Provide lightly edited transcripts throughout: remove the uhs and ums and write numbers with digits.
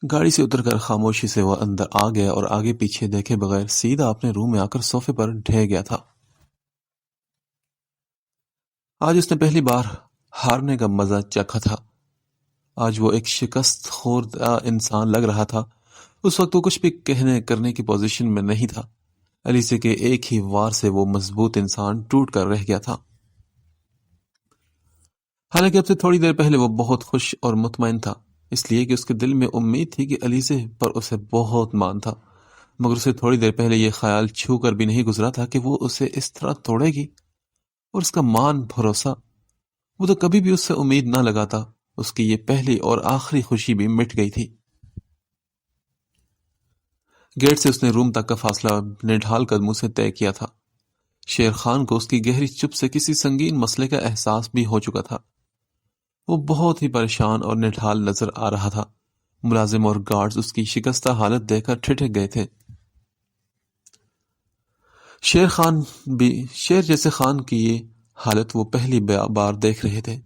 گاڑی سے اتر کر خاموشی سے وہ اندر آ گیا اور آگے پیچھے دیکھے بغیر سیدھا اپنے روم میں آ کر صوفے پر ڈھہ گیا تھا۔ آج اس نے پہلی بار ہارنے کا مزہ چکھا تھا۔ آج وہ ایک شکست خوردہ انسان لگ رہا تھا۔ اس وقت وہ کچھ بھی کہنے کرنے کی پوزیشن میں نہیں تھا۔ الیسے کے ایک ہی وار سے وہ مضبوط انسان ٹوٹ کر رہ گیا تھا۔ حالانکہ اب سے تھوڑی دیر پہلے وہ بہت خوش اور مطمئن تھا، اس لیے کہ اس کے دل میں امید تھی کہ الیسے پر اسے بہت مان تھا، مگر اسے تھوڑی دیر پہلے یہ خیال چھو کر بھی نہیں گزرا تھا کہ وہ اسے اس طرح توڑے گی، اور اس کا مان بھروسہ، وہ تو کبھی بھی اس سے امید نہ لگاتا۔ اس کی یہ پہلی اور آخری خوشی بھی مٹ گئی تھی۔ گیٹ سے اس نے روم تک کا فاصلہ نڈھال قدموں سے طے کیا تھا۔ شیر خان کو اس کی گہری چپ سے کسی سنگین مسئلے کا احساس بھی ہو چکا تھا۔ وہ بہت ہی پریشان اور نڈھال نظر آ رہا تھا۔ ملازم اور گارڈز اس کی شکستہ حالت دیکھ کر ٹھٹک گئے تھے۔ شیر جیسے خان کی یہ حالت وہ پہلی بار دیکھ رہے تھے۔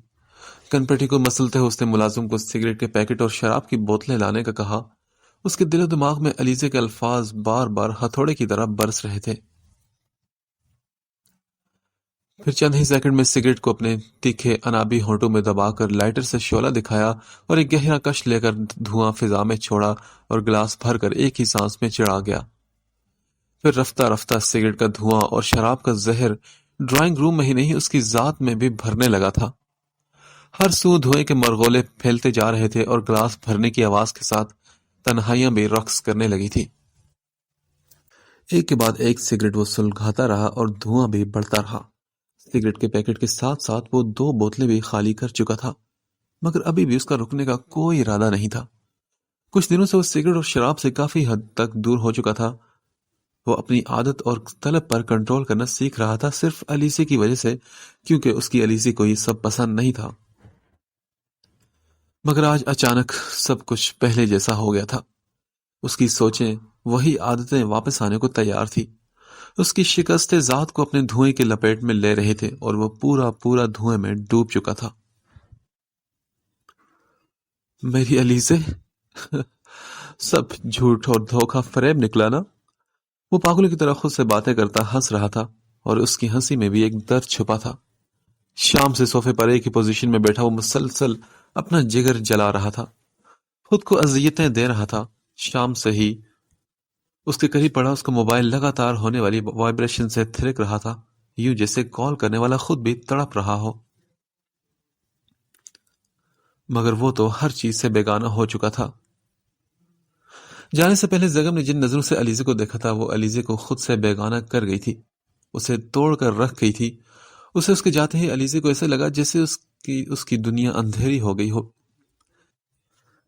کنپٹی کو مسلتے ہوئے اس نے ملازم کو سگریٹ کے پیکٹ اور شراب کی بوتلیں لانے کا کہا۔ اس کے دل و دماغ میں الیزے کے الفاظ بار بار ہتھوڑے کی طرح برس رہے تھے۔ پھر چند ہی سیکنڈ میں سگریٹ کو اپنے تیکھے انابی ہونٹوں میں دبا کر لائٹر سے شعلہ دکھایا اور ایک گہرا کش لے کر دھواں فضا میں چھوڑا اور گلاس بھر کر ایک ہی سانس میں چڑھا گیا۔ پھر رفتہ رفتہ سگریٹ کا دھواں اور شراب کا زہر ڈرائنگ روم میں ہی نہیں اس کی ذات میں بھی بھرنے لگا تھا۔ ہر سو دھوئیں کے مرغولے پھیلتے جا رہے تھے اور گلاس بھرنے کی آواز کے ساتھ تنہائیاں بھی رقص کرنے لگی تھی۔ ایک کے بعد ایک سگریٹ وہ سلگاتا رہا اور دھواں بھی بڑھتا رہا۔ سگریٹ کے پیکٹ کے ساتھ ساتھ وہ 2 بوتلیں بھی خالی کر چکا تھا، مگر ابھی بھی اس کا رکنے کا کوئی ارادہ نہیں تھا۔ کچھ دنوں سے وہ سگریٹ اور شراب سے کافی حد تک دور ہو چکا تھا۔ وہ اپنی عادت اور طلب پر کنٹرول کرنا سیکھ رہا تھا، صرف الیسے کی وجہ سے، کیونکہ اس کی الیسے کو یہ سب پسند نہیں تھا۔ مگر آج اچانک سب کچھ پہلے جیسا ہو گیا تھا۔ اس کی سوچیں، وہی عادتیں واپس آنے کو تیار تھی۔ اس کی شکست ذات کو اپنے دھوئیں کے لپیٹ میں لے رہے تھے اور وہ پورا دھوئیں میں ڈوب چکا تھا۔ میری الیزے سب جھوٹ اور دھوکہ فریب نکلا نا؟ وہ پاگلوں کی طرح خود سے باتیں کرتا ہنس رہا تھا، اور اس کی ہنسی میں بھی ایک درد چھپا تھا۔ شام سے صوفے پر ایک ہی پوزیشن میں بیٹھا وہ مسلسل اپنا جگر جلا رہا تھا، خود کو اذیتیں دے رہا تھا۔ شام سے ہی اس کے قریب پڑا اس کا موبائل لگاتار ہونے والی وائبریشن سے تھرک رہا تھا، یوں جیسے کال کرنے والا خود بھی تڑپ رہا ہو۔ مگر وہ تو ہر چیز سے بیگانہ ہو چکا تھا۔ جانے سے پہلے زیغم نے جن نظروں سے الیزے کو دیکھا تھا، وہ الیزے کو خود سے بیگانہ کر گئی تھی، اسے توڑ کر رکھ گئی تھی۔ اسے اس کے جاتے ہی الیزے کو ایسے لگا جیسے اس کی دنیا اندھیری ہو گئی ہو۔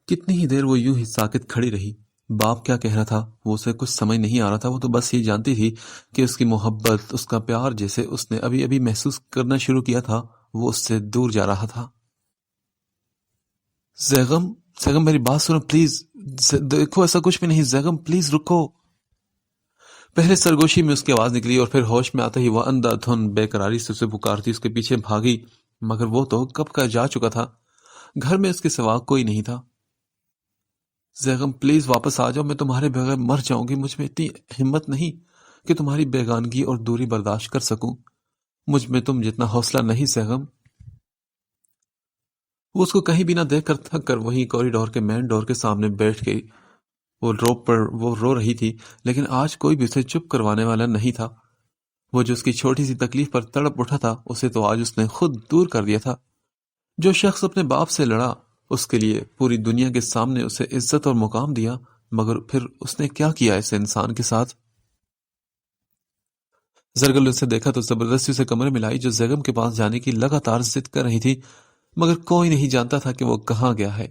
کتنی ہی دیر وہ یوں ہی ساکت کھڑی رہی۔ باپ کیا کہہ رہا تھا وہ اسے کچھ سمجھ نہیں آ رہا تھا۔ وہ تو بس یہ جانتی تھی کہ اس کی محبت، اس کا پیار جیسے اس نے ابھی ابھی محسوس کرنا شروع کیا تھا، وہ اس سے دور جا رہا تھا۔ زیغم میری بات سنو پلیز، دیکھو ایسا کچھ بھی نہیں، زیغم پلیز رکو۔ پہلے سرگوشی میں اس کی آواز نکلی اور پھر ہوش میں آتے ہی وہ اندھا دھن بے قراری سے اسے پکارتی اس کے پیچھے بھاگی، مگر وہ تو کب کا جا چکا تھا۔ گھر میں اس کے سوا کوئی نہیں تھا۔ زیغم پلیز واپس آ جاؤ، میں تمہارے بغیر مر جاؤں گی، مجھ میں اتنی ہمت نہیں کہ تمہاری بیگانگی اور دوری برداشت کر سکوں، مجھ میں تم جتنا حوصلہ نہیں زیغم۔ وہ اس کو کہیں بھی نہ دیکھ کر تھک کر وہیں کوریڈور کے مین ڈور کے سامنے بیٹھ گئی۔ وہ رو رہی تھی، لیکن آج کوئی بھی اسے چپ کروانے والا نہیں تھا۔ وہ جو اس کی چھوٹی سی تکلیف پر تڑپ اٹھا تھا، اسے تو آج اس نے خود دور کر دیا تھا۔ جو شخص اپنے باپ سے لڑا، اس کے لیے پوری دنیا کے سامنے اسے عزت اور مقام دیا، مگر پھر اس نے کیا کیا اس انسان کے ساتھ؟ زرگل نے اسے دیکھا تو زبردستی اسے کمرے میں لائی، جو زیغم کے پاس جانے کی لگاتار ضد کر رہی تھی، مگر کوئی نہیں جانتا تھا کہ وہ کہاں گیا ہے۔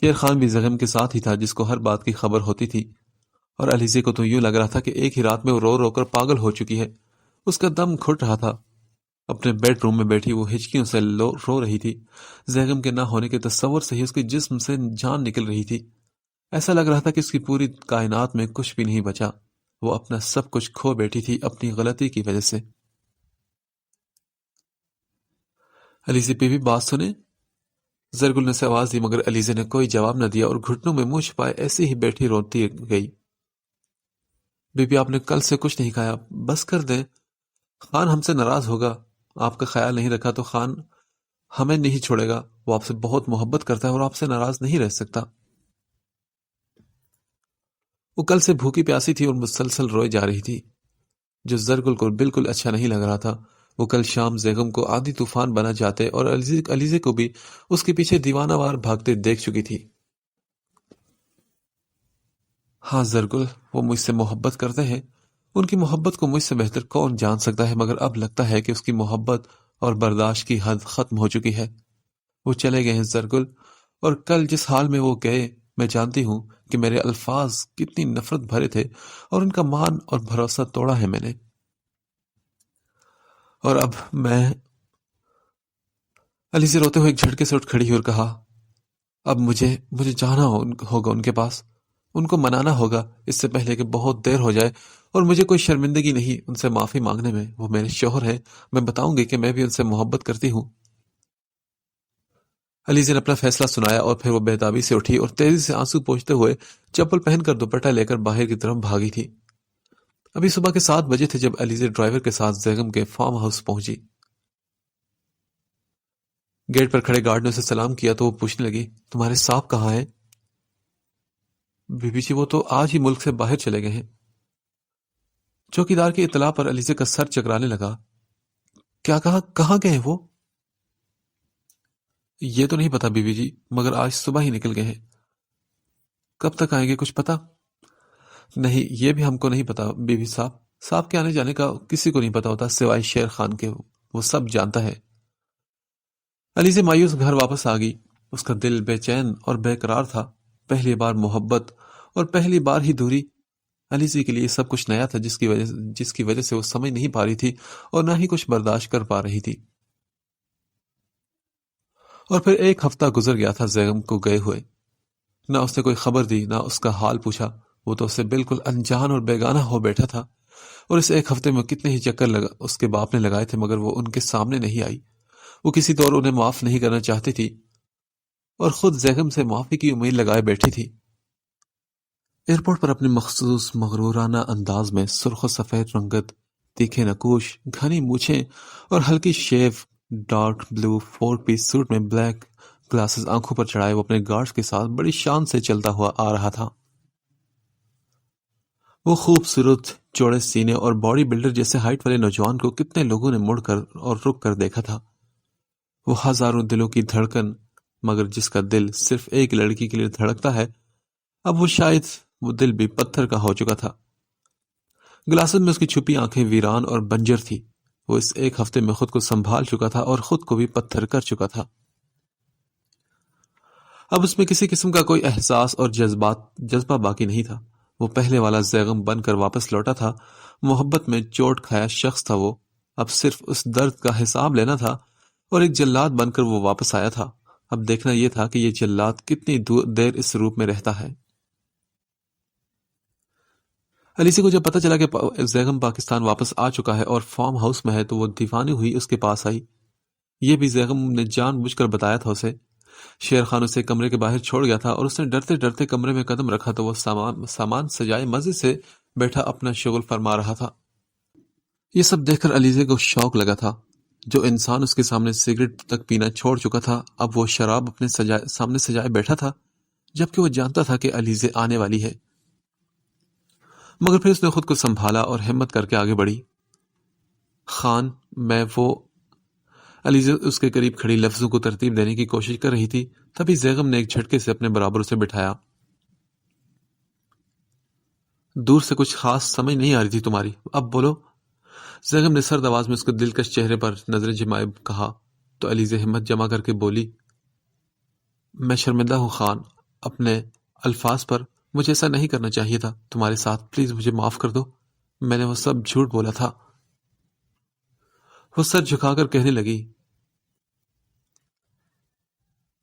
شیر خان بھی زیغم کے ساتھ ہی تھا، جس کو ہر بات کی خبر ہوتی تھی، اور الیزے کو تو یوں لگ رہا تھا کہ ایک ہی رات میں وہ رو رو کر پاگل ہو چکی ہے۔ اس کا دم گھٹ رہا تھا۔ اپنے بیڈ روم میں بیٹھی وہ ہچکیوں سے رو رہی تھی۔ زیغم کے نہ ہونے کے تصور سے ہی اس کے جسم سے جان نکل رہی تھی۔ ایسا لگ رہا تھا کہ اس کی پوری کائنات میں کچھ بھی نہیں بچا، وہ اپنا سب کچھ کھو بیٹھی تھی اپنی غلطی کی وجہ سے۔ الیزے پہ بھی بات سنیں، زرگل نے سے آواز دی مگر علیزے نے کوئی جواب نہ دیا اور گھٹنوں میں منہ چھپائے ایسے ہی بیٹھی روتی گئی۔ بی بی آپ نے کل سے کچھ نہیں کھایا، بس کر دیں، خان ہم سے ناراض ہوگا۔ آپ کا خیال نہیں رکھا تو خان ہمیں نہیں چھوڑے گا، وہ آپ سے بہت محبت کرتا ہے اور آپ سے ناراض نہیں رہ سکتا۔ وہ کل سے بھوکی پیاسی تھی اور مسلسل روئے جا رہی تھی، جو زرگل کو بالکل اچھا نہیں لگ رہا تھا۔ وہ کل شام بیگم کو آدھی طوفان بنا جاتے اور علیزے کو بھی اس کے پیچھے دیوانہ وار بھاگتے دیکھ چکی تھی۔ ہاں زرگل، وہ مجھ سے محبت کرتے ہیں، ان کی محبت کو مجھ سے بہتر کون جان سکتا ہے، مگر اب لگتا ہے کہ اس کی محبت اور برداشت کی حد ختم ہو چکی ہے۔ وہ چلے گئے ہیں زرگل، اور کل جس حال میں وہ گئے، میں جانتی ہوں کہ میرے الفاظ کتنی نفرت بھرے تھے اور ان کا مان اور بھروسہ توڑا ہے میں نے۔ اور اب میں علی سے روتے ہوئے ایک جھٹکے سے اٹھ کھڑی ہوئی اور کہا، اب مجھے جانا ہوگا ان کے پاس، ان کو منانا ہوگا اس سے پہلے کہ بہت دیر ہو جائے اور مجھے کوئی شرمندگی نہیں ان سے معافی مانگنے میں۔ وہ میرے شوہر ہیں، میں بتاؤں گی کہ میں بھی ان سے محبت کرتی ہوں۔ علیزے نے اپنا فیصلہ سنایا اور پھر وہ بےتابی سے اٹھی اور تیزی سے آنسو پوچھتے ہوئے چپل پہن کر دوپٹہ لے کر باہر کی طرف بھاگی تھی۔ ابھی صبح کے 7 بجے تھے جب علیزے ڈرائیور کے ساتھ بیگم کے فارم ہاؤس پہنچی۔ گیٹ پر کھڑے گارڈ نے اسے سلام کیا تو وہ پوچھنے لگی، تمہارے صاحب کہاں ہیں؟ بی بی جی وہ تو آج ہی ملک سے باہر چلے گئے ہیں۔ چوکیدار کی اطلاع پر علیزے کا سر چکرانے لگا۔ کیا کہا، کہاں گئے وہ؟ یہ تو نہیں پتا بی بی جی، مگر آج صبح ہی نکل گئے ہیں۔ کب تک آئیں گے کچھ پتا؟ نہیں، یہ بھی ہم کو نہیں پتا بی بی صاحب، صاحب کے آنے جانے کا کسی کو نہیں پتا ہوتا سوائے شیر خان کے، وہ سب جانتا ہے۔ علیزے مایوس گھر واپس آ گئی، اس کا دل بے چین اور بے قرار تھا۔ پہلی بار محبت اور پہلی بار ہی دوری۔ علیزے کے لیے سب کچھ نیا تھا جس کی وجہ سے وہ سمجھ نہیں پا رہی تھی اور نہ ہی کچھ برداشت کر پا رہی تھی۔ اور پھر ایک ہفتہ گزر گیا تھا بیگم کو گئے ہوئے، نہ اس نے کوئی خبر دی نہ اس کا حال پوچھا۔ وہ تو اسے بالکل انجان اور بیگانہ ہو بیٹھا تھا، اور اس ایک ہفتے میں کتنے ہی چکر اس کے باپ نے لگائے تھے مگر وہ ان کے سامنے نہیں آئی۔ وہ کسی طور انہیں معاف نہیں کرنا چاہتی تھی اور خود بیگم سے معافی کی امید لگائے بیٹھی تھی۔ ایئرپورٹ پر اپنے مخصوص مغرورانہ انداز میں سرخ و سفید رنگت، تیکھے نکوش، گھنی مونچھیں اور ہلکی shave dark blue 4 piece suit میں بلیک گلاسز آنکھوں پر چڑھائے وہ اپنے گارڈز کے ساتھ بڑی شان سے چلتا ہوا آ رہا تھا۔ وہ خوبصورت چوڑے سینے اور باڈی بلڈر جیسے ہائٹ والے نوجوان کو کتنے لوگوں نے مڑ کر اور رک کر دیکھا تھا۔ وہ ہزاروں دلوں کی دھڑکن، مگر جس کا دل صرف ایک لڑکی کے لیے دھڑکتا ہے، اب وہ شاید وہ دل بھی پتھر کا ہو چکا تھا۔ گلاسز میں اس کی چھپی آنکھیں ویران اور بنجر تھی۔ وہ اس ایک ہفتے میں خود کو سنبھال چکا تھا اور خود کو بھی پتھر کر چکا تھا۔ اب اس میں کسی قسم کا کوئی احساس اور جذبہ باقی نہیں تھا۔ وہ پہلے والا زیغم بن کر واپس لوٹا تھا، محبت میں چوٹ کھایا شخص تھا وہ۔ اب صرف اس درد کا حساب لینا تھا اور ایک جلاد بن کر وہ واپس آیا تھا۔ اب دیکھنا یہ تھا کہ یہ جلاد کتنی دیر اس روپ میں رہتا ہے۔ علیسی کو جب پتہ چلا کہ زیغم پاکستان واپس آ چکا ہے اور فارم ہاؤس میں ہے تو وہ دیوانی ہوئی اس کے پاس آئی۔ یہ بھی زیغم نے جان بوجھ کر بتایا تھا اسے۔ شیر خان اسے کمرے کے باہر چھوڑ گیا تھا اور اس نے ڈرتے ڈرتے کمرے میں قدم رکھا تو وہ سامان سجائے مزے سے بیٹھا اپنا شغل فرما رہا تھا۔ یہ سب دیکھ کر علیزے کو شوق لگا تھا۔ جو انسان اس کے سامنے سگریٹ تک پینا چھوڑ چکا تھا، اب وہ شراب اپنے سامنے سجائے بیٹھا تھا، جبکہ وہ جانتا تھا کہ علیزے آنے والی ہے۔ مگر پھر اس نے خود کو سنبھالا اور ہمت کر کے آگے بڑھی۔ خان، میں وہ علیزے اس کے قریب کھڑی لفظوں کو ترتیب دینے کی کوشش کر رہی تھی، تبھی زیغم نے ایک جھٹکے سے اپنے برابر اسے بٹھایا۔ دور سے کچھ خاص سمجھ نہیں آ رہی تھی تمہاری، اب بولو۔ زیغم نے سرد آواز میں اس کے دلکش چہرے پر نظر جمائے کہا تو علیزے ہمت جمع کر کے بولی، میں شرمندہ ہوں خان اپنے الفاظ پر، مجھے ایسا نہیں کرنا چاہیے تھا تمہارے ساتھ، پلیز مجھے معاف کر دو، میں نے وہ سب جھوٹ بولا تھا۔ وہ سر جھکا کر کہنے لگی،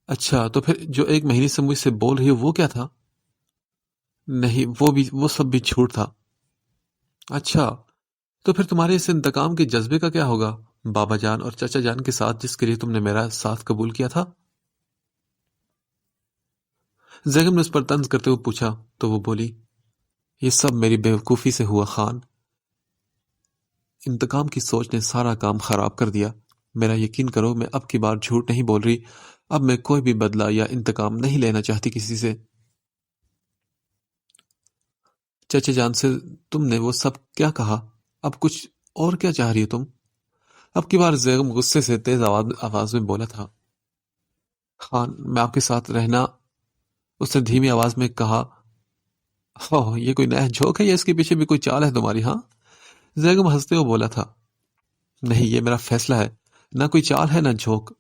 اچھا تو پھر جو 1 مہینے سے مجھ سے بول رہی ہو وہ کیا تھا؟ نہیں، وہ سب بھی جھوٹ تھا۔ اچھا تو پھر تمہارے اس انتقام کے جذبے کا کیا ہوگا، بابا جان اور چچا جان کے ساتھ جس کے لیے تم نے میرا ساتھ قبول کیا تھا؟ زیغم نے اس پر طنز کرتے ہوئے پوچھا تو وہ بولی، یہ سب میری بیوقوفی سے ہوا خان، انتقام کی سوچ نے سارا کام خراب کر دیا۔ میرا یقین کرو، میں اب کی بار جھوٹ نہیں بول رہی، اب میں کوئی بھی بدلہ یا انتقام نہیں لینا چاہتی کسی سے۔ چچے جان سے تم نے وہ سب کیا کہا؟ اب کچھ اور کیا چاہ رہی ہو تم؟ اب کی بار زیغم غصے سے تیز آواز میں بولا تھا۔ خان، میں آپ کے ساتھ رہنا، اس نے دھیمی آواز میں کہا۔ یہ کوئی نیا جھوک ہے یا اس کے پیچھے بھی کوئی چال ہے تمہاری؟ ہاں، زیغم ہنستے ہوئے بولا تھا۔ نہیں، یہ میرا فیصلہ ہے، نہ کوئی چال ہے نہ جھوک۔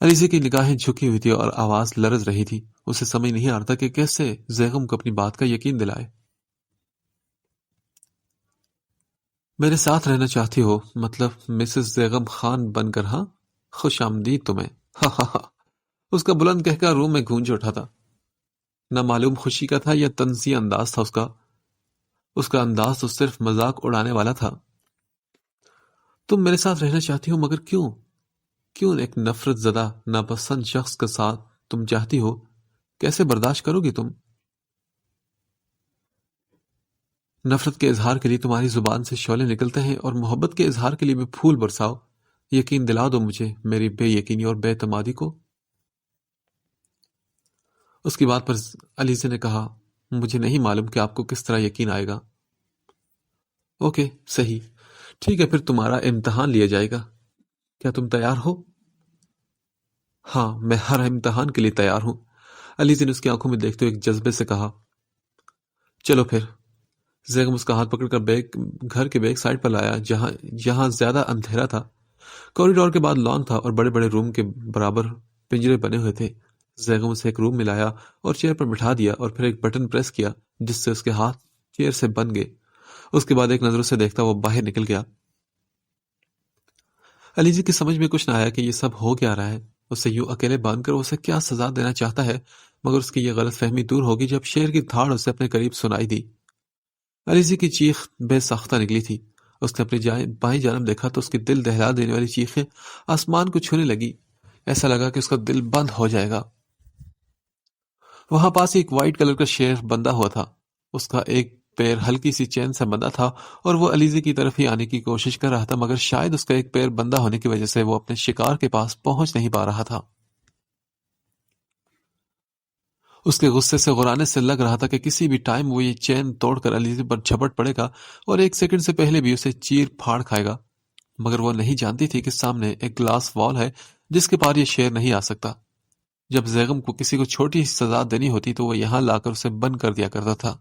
علیزے کی نگاہیں جھکی ہوئی تھی اور آواز لرز رہی تھی۔ اسے سمجھ نہیں آ رہا تھا کہ کیسے زیغم کو اپنی بات کا یقین دلائے۔ میرے ساتھ رہنا چاہتی ہو مطلب مسز زیغم خان بن کر؟ ہاں، خوش آمدید تمہیں۔ ہاں ہاں ہاں، اس کا بلند کہکا روم میں گونج اٹھا تھا۔ نہ معلوم خوشی کا تھا یا طنزی انداز تھا اس کا انداز تو صرف مذاق اڑانے والا تھا۔ تم میرے ساتھ رہنا چاہتی ہو، مگر کیوں ایک نفرت زدہ ناپسند شخص کے ساتھ تم چاہتی ہو؟ کیسے برداشت کرو گی تم؟ نفرت کے اظہار کے لیے تمہاری زبان سے شعلے نکلتے ہیں اور محبت کے اظہار کے لیے بھی پھول برساؤ۔ یقین دلا دو مجھے میری بے یقینی اور بے اعتمادی کو۔ اس کی بات پر علیزے نے کہا، مجھے نہیں معلوم کہ آپ کو کس طرح یقین آئے گا۔ اوکے، صحیح، ٹھیک ہے، پھر تمہارا امتحان لیا جائے گا۔ کیا تم تیار ہو؟ ہاں، میں ہر امتحان کے لیے تیار ہوں، علیزے نے اس کی آنکھوں میں دیکھتے ہوئے ایک جذبے سے کہا۔ چلو پھر۔ زیغم اس کا ہاتھ پکڑ کر گھر کے بیک سائڈ پر لایا جہاں زیادہ اندھیرا تھا۔ کوریڈور کے بعد لان تھا اور بڑے بڑے روم کے برابر پنجرے بنے ہوئے تھے۔ زیغم اسے ایک روم میں لایا اور چیئر پر بٹھا دیا اور پھر ایک بٹن پریس کیا جس سے اس کے ہاتھ چیئر سے بن گئے۔ اس کے بعد ایک نظروں سے دیکھتا وہ باہر نکل گیا۔ علیزی کی سمجھ میں کچھ نہ آیا کہ یہ سب ہو کیا رہا ہے۔ اسے یوں اکیلے باندھ کر اسے کیا سزا دینا چاہتا ہے، مگر اس کی یہ غلط فہمی دور ہوگی جب شیر کی دھاڑ اسے اپنے قریب سنائی دی۔ علیزی کی چیخ بے ساختہ نکلی تھی۔ اس نے اپنی بائیں جانب دیکھا تو اس کی دل دہلا دینے والی چیخیں آسمان کو چھونے لگی۔ ایسا لگا کہ اس کا دل بند ہو جائے گا۔ وہاں پاس ایک وائٹ کلر کا شیر بندھا ہوا تھا۔ اس کا ایک پیر ہلکی سی چین سے بندھا تھا اور وہ علیزی کی طرف ہی آنے کی کوشش کر رہا تھا، مگر شاید اس کا ایک پیر بندھا ہونے کی وجہ سے وہ اپنے شکار کے پاس پہنچ نہیں پا رہا تھا۔ اس کے غصے سے غرانے سے لگ رہا تھا کہ کسی بھی ٹائم وہ یہ چین توڑ کر علیزی پر جھپٹ پڑے گا اور ایک سیکنڈ سے پہلے بھی اسے چیر پھاڑ کھائے گا، مگر وہ نہیں جانتی تھی کہ سامنے ایک گلاس وال ہے جس کے پار یہ شیر نہیں آ سکتا۔ جب زیغم کو کسی کو چھوٹی سی سزا دینی ہوتی تو وہ یہاں لا کر اسے بند کر دیا کرتا تھا۔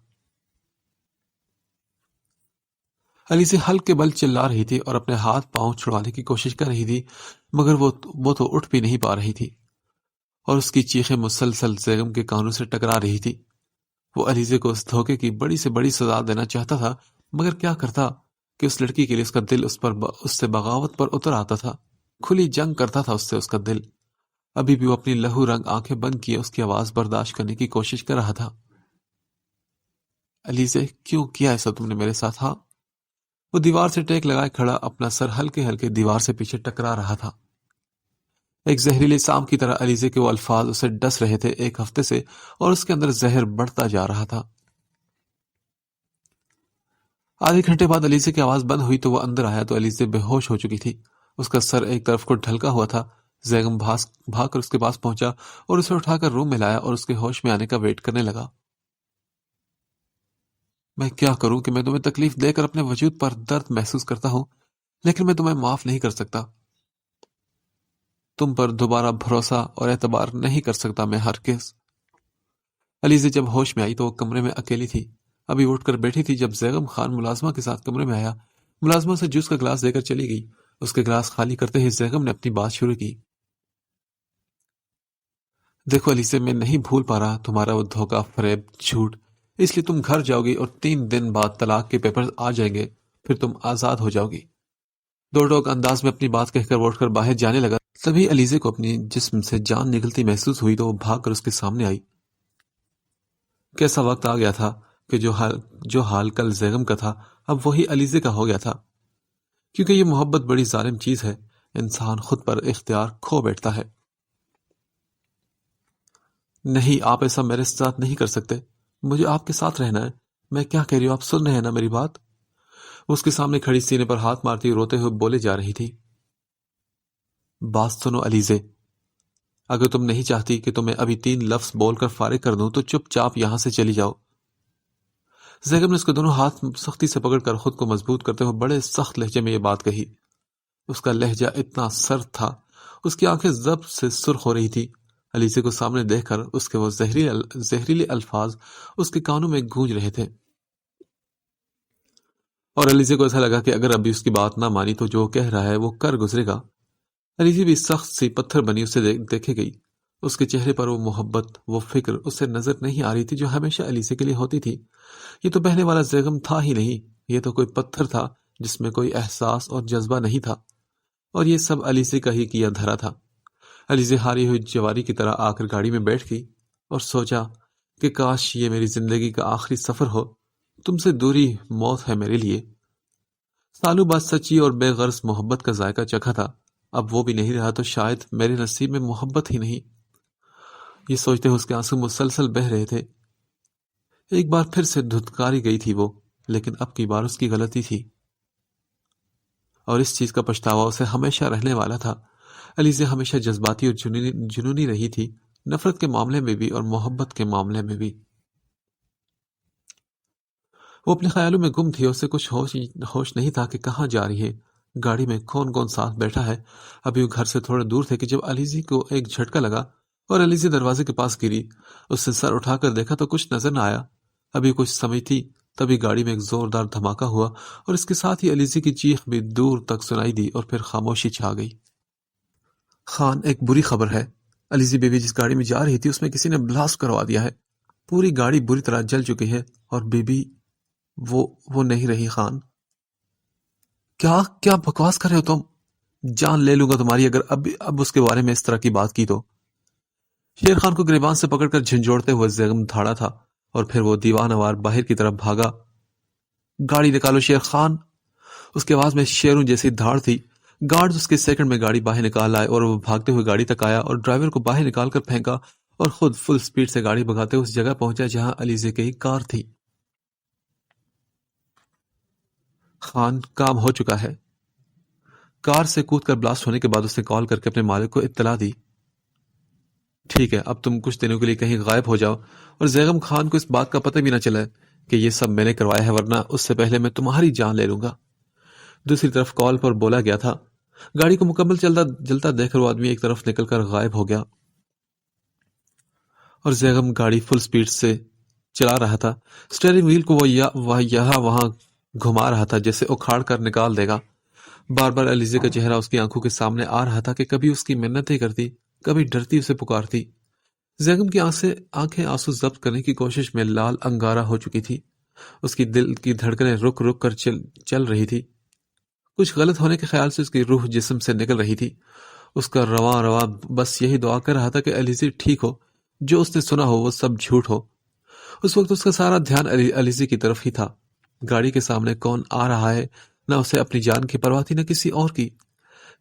علیزی حلق کے بل چلا رہی تھی اور اپنے ہاتھ پاؤں چھڑوانے کی کوشش کر رہی تھی، مگر وہ تو اٹھ بھی نہیں پا رہی تھی اور اس کی چیخیں مسلسل زیغم کے کانوں سے ٹکرا رہی تھی۔ وہ علیزے کو اس دھوکے کی بڑی سے بڑی سزا دینا چاہتا تھا، مگر کیا کرتا کہ اس لڑکی کے لیے اس کا دل اس سے بغاوت پر اتر آتا تھا۔ کھلی جنگ کرتا تھا اس سے اس کا دل۔ ابھی بھی وہ اپنی لہو رنگ آنکھیں بند کیے اس کی آواز برداشت کرنے کی کوشش کر رہا تھا۔ علیزے، کیوں کیا ایسا تم نے میرے ساتھ؟ ہاں؟ وہ دیوار سے ٹیک لگائے کھڑا اپنا سر ہلکے ہلکے دیوار سے پیچھے ٹکرا رہا تھا۔ ایک زہریلے سام کی طرح علیزے کے وہ الفاظ اسے ڈس رہے تھے ایک ہفتے سے، اور اس کے اندر زہر بڑھتا جا رہا تھا۔ آدھے گھنٹے بعد علیزے کی آواز بند ہوئی تو وہ اندر آیا تو علیزے بے ہوش ہو چکی تھی۔ اس کا سر ایک طرف کو ڈھلکا ہوا تھا۔ زیغم بھاگ کر اس کے پاس پہنچا اور اسے اٹھا کر روم میں لایا اور اس کے ہوش میں آنے کا ویٹ کرنے لگا۔ میں کیا کروں کہ میں تمہیں تکلیف دے کر اپنے وجود پر درد محسوس کرتا ہوں، لیکن میں تمہیں معاف نہیں کر سکتا۔ تم پر دوبارہ بھروسہ اور اعتبار نہیں کر سکتا میں ہرگز۔ علیزے جب ہوش میں آئی تو وہ کمرے میں اکیلی تھی۔ ابھی اٹھ کر بیٹھی تھی جب زیغم خان ملازمہ کے ساتھ کمرے میں آیا۔ ملازمہ سے جوس کا گلاس دے کر چلی گئی۔ اس کے گلاس خالی کرتے ہی زیغم نے اپنی بات شروع کی۔ دیکھو علیزے، میں نہیں بھول پا رہا تمہارا وہ دھوکہ، فریب، جھوٹ، اس لیے تم گھر جاؤ گی اور 3 دن بعد طلاق کے پیپر آ جائیں گے، پھر تم آزاد ہو جاؤ گی۔ دو ٹوک انداز میں اپنی بات کہہ کر وہ اٹھ کر باہر جانے لگا۔ تبھی علیزے کو اپنی جسم سے جان نکلتی محسوس ہوئی تو وہ بھاگ کر اس کے سامنے آئی۔ کیسا وقت آ گیا تھا کہ جو حال کل زیغم کا تھا اب وہی علیزے کا ہو گیا تھا، کیونکہ یہ محبت بڑی ظالم چیز ہے، انسان خود پر اختیار کھو بیٹھتا ہے۔ نہیں، آپ ایسا میرے ساتھ نہیں کر سکتے، مجھے آپ کے ساتھ رہنا ہے۔ میں کیا کہہ رہی ہوں، آپ سن رہے ہیں نا میری بات؟ وہ اس کے سامنے کھڑی سینے پر ہاتھ مارتی روتے ہوئے بولے جا رہی تھی۔ بات سنو علیزے، اگر تم نہیں چاہتی کہ تمہیں ابھی 3 لفظ بول کر فارغ کر دوں تو چپ چاپ یہاں سے چلی جاؤ۔ زیگب نے اس کے دونوں ہاتھ سختی سے پکڑ کر خود کو مضبوط کرتے ہوئے بڑے سخت لہجے میں یہ بات کہی۔ اس کا لہجہ اتنا سرد تھا، اس کی آنکھیں ضبط سے سرخ ہو رہی تھی۔ علیزے کو سامنے دیکھ کر اس کے وہ زہریلے الفاظ اس کے کانوں میں گونج رہے تھے، اور علیزے کو ایسا لگا کہ اگر ابھی اس کی بات نہ مانی تو جو کہہ رہا ہے وہ کر گزرے گا۔ علیزے بھی سخت سی پتھر بنی اسے دیکھے گئی۔ اس کے چہرے پر وہ محبت، وہ فکر اسے نظر نہیں آ رہی تھی جو ہمیشہ علیزے کے لیے ہوتی تھی۔ یہ تو پہلے والا زیغم تھا ہی نہیں، یہ تو کوئی پتھر تھا جس میں کوئی احساس اور جذبہ نہیں تھا، اور یہ سب علیزے کا ہی کیا دھرا تھا۔ علیزے ہاری ہوئی جواری کی طرح آ کر گاڑی میں بیٹھ گئی اور سوچا کہ کاش یہ میری زندگی کا آخری سفر ہو، تم سے دوری موت ہے میرے لیے۔ سالوں بعد سچی اور بے غرض محبت کا ذائقہ چکھا تھا، اب وہ بھی نہیں رہا تو شاید میرے نصیب میں محبت ہی نہیں۔ یہ سوچتے ہوئے اس کے آنسو مسلسل بہہ رہے تھے۔ ایک بار پھر سے دھتکاری گئی تھی وہ، لیکن اب کی بار اس کی غلطی تھی، اور اس چیز کا پچھتاوا اسے ہمیشہ رہنے والا تھا۔ علیزے ہمیشہ جذباتی اور جنونی رہی تھی، نفرت کے معاملے میں بھی اور محبت کے معاملے میں بھی۔ وہ اپنے خیالوں میں گم تھی، اسے کچھ ہوش نہیں تھا کہ کہاں جا رہی ہے، گاڑی میں کون کون ساتھ بیٹھا ہے۔ ابھی وہ گھر سے تھوڑے دور تھے کہ جب علیزے کو ایک جھٹکا لگا اور علیزے دروازے کے پاس گری۔ اس نے سر اٹھا کر دیکھا تو کچھ نظر نہ آیا۔ ابھی کچھ سمجھتی تبھی گاڑی میں ایک زوردار دھماکہ ہوا، اور اس کے ساتھ ہی علیزے کی چیخ بھی دور تک سنائی دی اور پھر خاموشی چھا گئی۔ خان، ایک بری خبر ہے، علیزی بیوی جس گاڑی میں جا رہی تھی اس میں کسی نے بلاسٹ کروا دیا ہے، پوری گاڑی بری طرح جل چکی ہے، اور بیوی وہ نہیں رہی۔ خان، کیا بکواس کر رہے ہو تم؟ جان لے لوں گا تمہاری اگر اب اس کے بارے میں اس طرح کی بات کی تو۔ شیر خان کو گریبان سے پکڑ کر جھنجھوڑتے ہوئے زیغم دھاڑا تھا، اور پھر وہ دیوانہ وار باہر کی طرف بھاگا۔ گاڑی نکالو شیر خان، اس کی آواز میں شیروں جیسی دھاڑ تھی۔ گارڈز اس کے سیکنڈ میں گاڑی باہر نکال آئے اور وہ بھاگتے ہوئے گاڑی تک آیا اور ڈرائیور کو باہر نکال کر پھینکا اور خود فل سپیڈ سے گاڑی بھگاتے اس جگہ پہنچا جہاں علیزے کی کار تھی۔ خان، کام ہو چکا ہے۔ کار سے کود کر بلاسٹ ہونے کے بعد اس نے کال کر کے اپنے مالک کو اطلاع دی۔ ٹھیک ہے، اب تم کچھ دنوں کے لیے کہیں غائب ہو جاؤ، اور زیغم خان کو اس بات کا پتہ بھی نہ چلا کہ یہ سب میں نے کروایا ہے، ورنہ اس سے پہلے میں تمہاری جان لے لوں گا۔ دوسری طرف کال پر بولا گیا تھا۔ گاڑی کو مکمل جلتا دیکھ کر وہ آدمی ایک طرف نکل کر غائب ہو گیا، اور زیغم گاڑی فل سپیڈ سے چلا رہا تھا۔ سٹیئرنگ وہیل کو وہ یہاں وہاں گھما رہا تھا جیسے اکھاڑ کر نکال دے گا۔ بار بار علیزے کا چہرہ اس کی آنکھوں کے سامنے آ رہا تھا کہ کبھی اس کی منتیں کرتی، کبھی ڈرتی اسے پکارتی۔ زیغم کی آنکھیں آنسو ضبط کرنے کی کوشش میں لال انگارہ ہو چکی تھی۔ اس کی دل کی دھڑکنیں رک رک کر چل رہی تھی۔ کچھ غلط ہونے کے خیال سے اس کی روح جسم سے نکل رہی تھی۔ اس کا رواں بس یہی دعا کر رہا تھا کہ علیزی ٹھیک ہو، جو اس نے سنا ہو وہ سب جھوٹ ہو۔ اس وقت اس کا سارا دھیان علیزی کی طرف ہی تھا۔ گاڑی کے سامنے کون آ رہا ہے، نہ اسے اپنی جان کی پرواہ تھی نہ کسی اور کی۔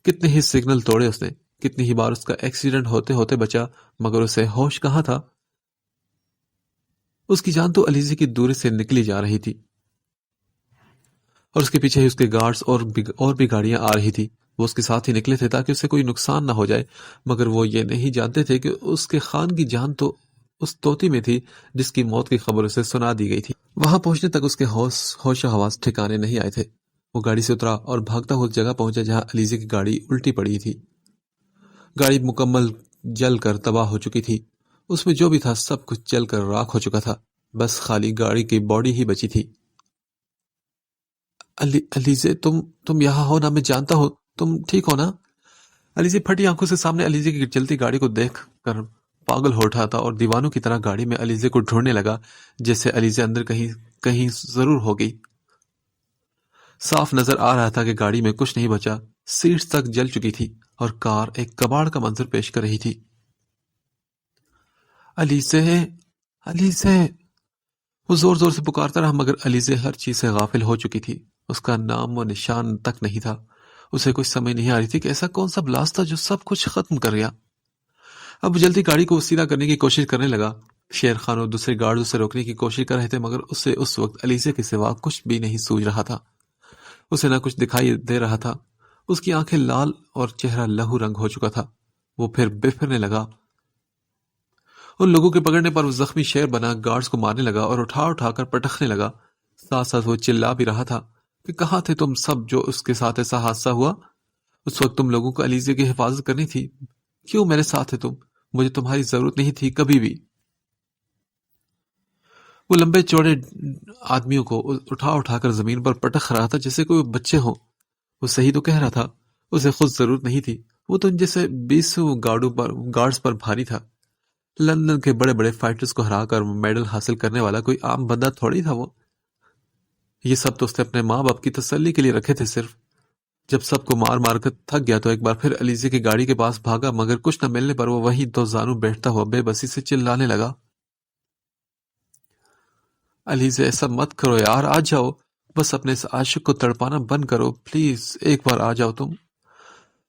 کتنے ہی سگنل توڑے اس نے، کتنی ہی بار اس کا ایکسیڈنٹ ہوتے ہوتے بچا، مگر اسے ہوش کہاں تھا۔ اس کی جان تو علیزی کی دوری سے نکلی جا رہی تھی، اور اس کے پیچھے ہی اس کے گارڈز اور بھی گاڑیاں آ رہی تھی۔ وہ اس کے ساتھ ہی نکلے تھے تاکہ اسے کوئی نقصان نہ ہو جائے، مگر وہ یہ نہیں جانتے تھے کہ اس کے خان کی جان تو اس طوطی میں تھی جس کی موت کی خبر اسے سنا دی گئی تھی۔ وہاں پہنچنے تک اس کے ہوش و حواس ٹھکانے نہیں آئے تھے۔ وہ گاڑی سے اترا اور بھاگتا ہوا جگہ پہنچا جہاں علیزی کی گاڑی الٹی پڑی تھی۔ گاڑی مکمل جل کر تباہ ہو چکی تھی، اس میں جو بھی تھا سب کچھ جل کر راکھ ہو چکا تھا، بس خالی گاڑی کی باڈی ہی بچی تھی۔ علیزے، تم یہاں ہو نا؟ میں جانتا ہوں تم ٹھیک ہو نا؟ علیزے پھٹی آنکھوں سے سامنے علیزے کی چلتی گاڑی کو دیکھ کر پاگل ہو اٹھا تھا اور دیوانوں کی طرح گاڑی میں علیزے کو ڈھونڈنے لگا، جیسے علیزے اندر کہیں ضرور ہوگی۔ صاف نظر آ رہا تھا کہ گاڑی میں کچھ نہیں بچا، سیٹس تک جل چکی تھی اور کار ایک کباڑ کا منظر پیش کر رہی تھی۔ علیزے، علیزے، وہ زور زور سے پکارتا رہا، مگر علیزے ہر چیز سے غافل ہو چکی تھی۔ اس کا نام و نشان تک نہیں تھا۔ اسے کچھ سمجھ نہیں آ رہی تھی کہ ایسا کون سا بلاس تھا جو سب کچھ ختم کر گیا۔ اب وہ جلدی گاڑی کو سیدھا کرنے کی کوشش کرنے لگا۔ شیر خان اور دوسرے گارڈ اسے روکنے کی کوشش کر رہے تھے، مگر اسے اس وقت علیزے کے سوا کچھ بھی نہیں سوج رہا تھا۔ اسے نہ کچھ دکھائی دے رہا تھا۔ اس کی آنکھیں لال اور چہرہ لہو رنگ ہو چکا تھا۔ وہ پھر بفرنے لگا۔ ان لوگوں کے پکڑنے پر وہ زخمی شیر بنا گارڈز کو مارنے لگا اور اٹھا اٹھا کر پٹکنے لگا۔ ساتھ ساتھ وہ چلا بھی رہا تھا کہ کہاں تھے تم سب جو اس کے ساتھ ایسا حادثہ ہوا؟ اس وقت تم لوگوں کو علیزے کی حفاظت کرنی تھی۔ کیوں میرے ساتھ تھے تم؟ مجھے تمہاری ضرورت نہیں تھی کبھی بھی۔ وہ لمبے چوڑے آدمیوں کو اٹھا اٹھا کر زمین پر پٹک رہا تھا جیسے کوئی بچے ہوں۔ وہ صحیح تو کہہ رہا تھا، اسے خود ضرورت نہیں تھی۔ وہ تو ان جیسے 20 گارڈز پر بھاری تھا۔ لندن کے بڑے بڑے فائٹرز کو ہرا کر میڈل حاصل کرنے والا کوئی عام بندہ تھوڑی تھا وہ۔ یہ سب تو اس نے اپنے ماں باپ کی تسلی کے لیے رکھے تھے صرف۔ جب سب کو مار مار کر تھک گیا تو ایک بار پھر علیزے کی گاڑی کے پاس بھاگا، مگر کچھ نہ ملنے پر وہ وہیں دو زانو بیٹھتا ہوا بے بسی سے چلانے لگا۔ علیزے ایسا مت کرو یار، آ جاؤ، بس اپنے اس عاشق کو تڑپانا بند کرو، پلیز ایک بار آ جاؤ تم۔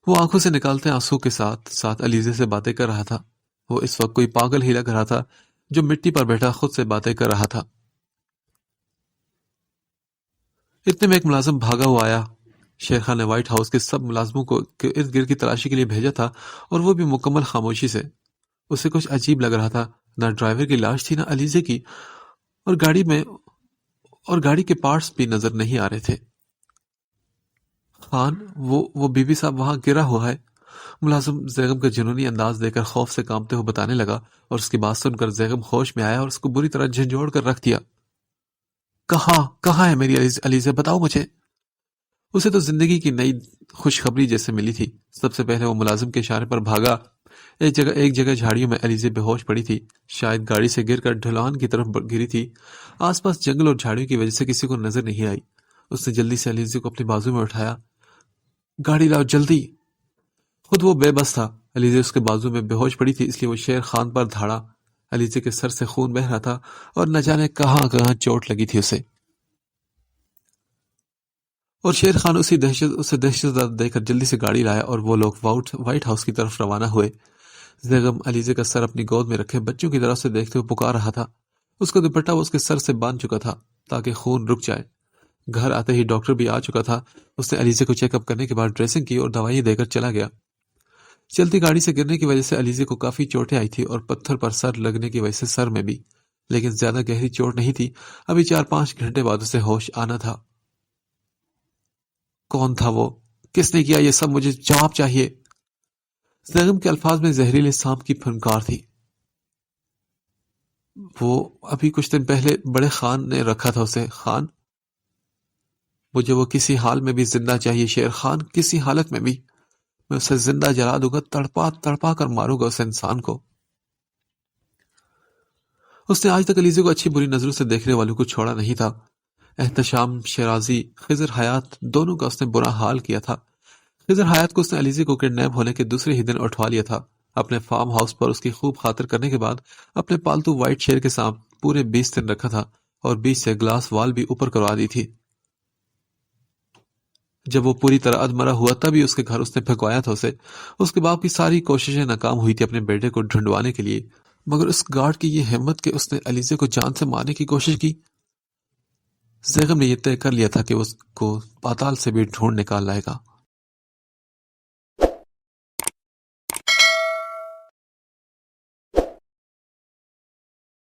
وہ آنکھوں سے نکالتے آنسو کے ساتھ ساتھ علیزے سے باتیں کر رہا تھا۔ وہ اس وقت کوئی پاگل ہی لگ رہا تھا جو مٹی پر بیٹھا خود سے باتیں کر رہا تھا۔ اتنے میں ایک ملازم بھاگا ہوا آیا۔ شیر خان نے وائٹ ہاؤس کے سب ملازموں کو ارد گرد کی تلاشی کے لیے بھیجا تھا، اور وہ بھی مکمل خاموشی سے۔ اسے کچھ عجیب لگ رہا تھا، نہ ڈرائیور کی لاش تھی نہ علیزے کی، اور گاڑی کے پارٹس بھی نظر نہیں آ رہے تھے۔ خان، وہ بی بی صاحب وہاں گرا ہوا ہے، ملازم زیغم کا جنونی انداز دے کر خوف سے کانپتے ہوئے بتانے لگا، اور اس کی بات سن کر زیغم ہوش میں آیا اور اس کو بری طرح جھنجھوڑ کر رکھ دیا۔ کہاں ہے میری علیزہ؟ بتاؤ مجھے۔ اسے تو زندگی کی نئی خوشخبری جیسے ملی تھی۔ سب سے پہلے وہ ملازم کے اشارے پر بھاگا۔ ایک جگہ جھاڑیوں میں علیزہ بے ہوش پڑی تھی، شاید گاڑی سے گر کر ڈھلوان کی طرف گری تھی۔ آس پاس جنگل اور جھاڑیوں کی وجہ سے کسی کو نظر نہیں آئی۔ اس نے جلدی سے علیزہ کو اپنی بازو میں اٹھایا۔ گاڑی لاؤ جلدی۔ خود وہ بے بس تھا۔ علیزہ اس کے بازو میں بے ہوش پڑی تھی، اس لیے وہ شیر خان پر دھاڑا۔ علیزہ کے سر سے خون بہہ رہا تھا اور نہ جانے کہاں کہاں چوٹ لگی تھی اسے۔ اور شیر خان اسے دہشت زدہ دیکھ کر جلدی سے گاڑی لایا اور وہ لوگ وائٹ ہاؤس کی طرف روانہ ہوئے۔ زیغم علیزہ کا سر اپنی گود میں رکھے بچوں کی طرف سے دیکھتے ہوئے پکار رہا تھا۔ اس کا دوپٹہ وہ اس کے سر سے باندھ چکا تھا تاکہ خون رک جائے۔ گھر آتے ہی ڈاکٹر بھی آ چکا تھا۔ اس نے علیزہ کو چیک اپ کرنے کے بعد ڈریسنگ کی اور دوائیں دے کر چلا گیا۔ چلتی گاڑی سے گرنے کی وجہ سے علیزہ کو کافی چوٹیں آئی تھی، اور پتھر پر سر لگنے کی وجہ سے سر میں بھی، لیکن زیادہ گہری چوٹ نہیں تھی۔ ابھی 4-5 گھنٹے بعد اسے ہوش آنا تھا۔ کون تھا وہ؟ کس نے کیا یہ سب؟ مجھے جواب چاہیے۔ زیغم کے الفاظ میں زہریلے سانپ کی پھنکار تھی۔ وہ ابھی کچھ دن پہلے بڑے خان نے رکھا تھا اسے۔ خان؟ مجھے وہ کسی حال میں بھی زندہ چاہیے شیر خان، کسی حالت میں بھی۔ میں اسے زندہ جلا دوں گا، تڑپا تڑپا کر ماروں گا اس انسان کو۔ اس نے آج تک علیزہ کو اچھی بری نظروں سے دیکھنے والوں کو چھوڑا نہیں تھا۔ احتشام شیرازی، خضر حیات، دونوں کا اس نے برا حال کیا تھا۔ خضر حیات کو اس نے علیزہ کو کڈنیپ ہونے کے دوسرے ہی دن اٹھوا لیا تھا۔ اپنے فارم ہاؤس پر اس کی خوب خاطر کرنے کے بعد اپنے پالتو وائٹ شیر کے ساتھ پورے 20 دن رکھا تھا، اور 20 سے گلاس وال بھی اوپر کروا دی تھی۔ جب وہ پوری طرح ادمرا ہوا تبھی اس کے گھر اس نے پھینکوایا تھا اسے۔ اس کے باپ کی ساری کوششیں ناکام ہوئی تھی اپنے بیٹے کو ڈھونڈوانے کے لیے، مگر اس گارڈ کی یہ ہمت کہ اس نے علیزہ کو جان سے مارنے کی کوشش کی۔ زیغم نے یہ طے کر لیا تھا کہ اس کو پاتال سے بھی ڈھونڈ نکال لائے گا۔